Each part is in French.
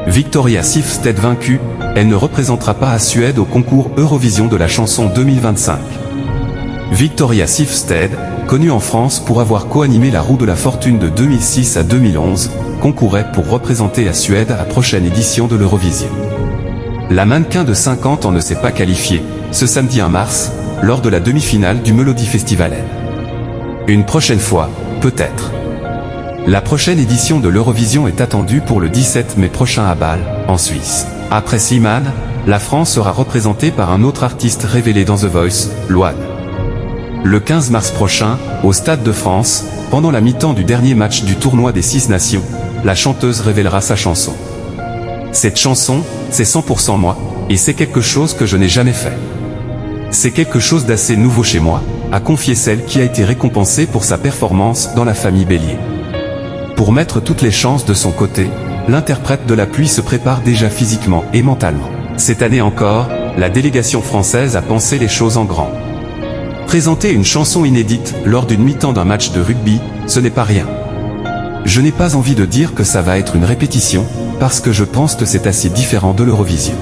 Victoria Silvstedt vaincue, elle ne représentera pas à Suède au concours Eurovision de la chanson 2025. Victoria Silvstedt, connue en France pour avoir co-animé la Roue de la Fortune de 2006 à 2011, concourait pour représenter la Suède à la prochaine édition de l'Eurovision. La mannequin de 50 ans ne s'est pas qualifiée, ce samedi 1 mars, lors de la demi-finale du Melodifestivalen. Une prochaine fois, peut-être. La prochaine édition de l'Eurovision est attendue pour le 17 mai prochain à Bâle, en Suisse. Après Slimane, la France sera représentée par un autre artiste révélé dans The Voice, Loane. Le 15 mars prochain, au Stade de France, pendant la mi-temps du dernier match du tournoi des 6 nations, la chanteuse révélera sa chanson. Cette chanson, c'est 100% moi, et c'est quelque chose que je n'ai jamais fait. C'est quelque chose d'assez nouveau chez moi, a confié celle qui a été récompensée pour sa performance dans La Famille Bélier. Pour mettre toutes les chances de son côté, l'interprète de la pluie se prépare déjà physiquement et mentalement. Cette année encore, la délégation française a pensé les choses en grand. Présenter une chanson inédite lors d'une mi-temps d'un match de rugby, ce n'est pas rien. Je n'ai pas envie de dire que ça va être une répétition, parce que je pense que c'est assez différent de l'Eurovision.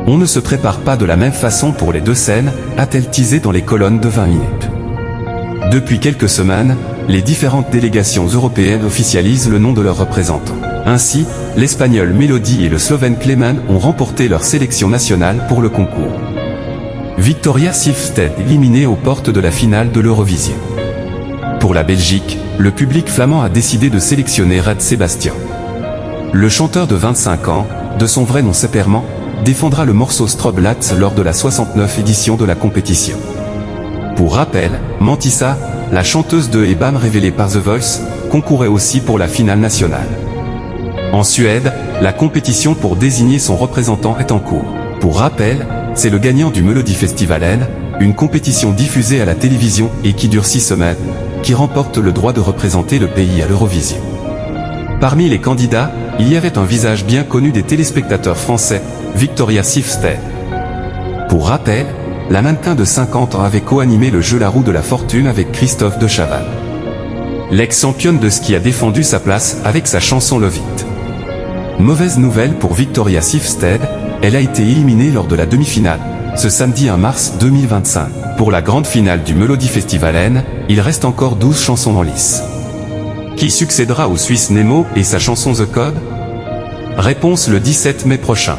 On ne se prépare pas de la même façon pour les deux scènes, a-t-elle teasé dans les colonnes de 20 minutes. Depuis quelques semaines, les différentes délégations européennes officialisent le nom de leurs représentants. Ainsi, l'Espagnol Mélodie et le Slovène Klemen ont remporté leur sélection nationale pour le concours. Victoria Silvstedt éliminée aux portes de la finale de l'Eurovision. Pour la Belgique, le public flamand a décidé de sélectionner Rad Sébastien. Le chanteur de 25 ans, de son vrai nom Sepperman, défendra le morceau Stroblatz lors de la 69e édition de la compétition. Pour rappel, Mantissa, la chanteuse de EBAM révélée par The Voice, concourait aussi pour la finale nationale. En Suède, la compétition pour désigner son représentant est en cours. Pour rappel, c'est le gagnant du Melodifestivalen, une compétition diffusée à la télévision et qui dure 6 semaines, qui remporte le droit de représenter le pays à l'Eurovision. Parmi les candidats, il y avait un visage bien connu des téléspectateurs français, Victoria Silvstedt. Pour rappel, la mannequin de 50 ans avait co-animé le jeu La Roue de la Fortune avec Christophe de Chavannes. L'ex-championne de ski a défendu sa place avec sa chanson Love It. Mauvaise nouvelle pour Victoria Silvstedt, elle a été éliminée lors de la demi-finale, ce samedi 1 mars 2025. Pour la grande finale du Melodifestivalen, il reste encore 12 chansons en lice. Qui succédera au Suisse Nemo et sa chanson The Code? Réponse le 17 mai prochain.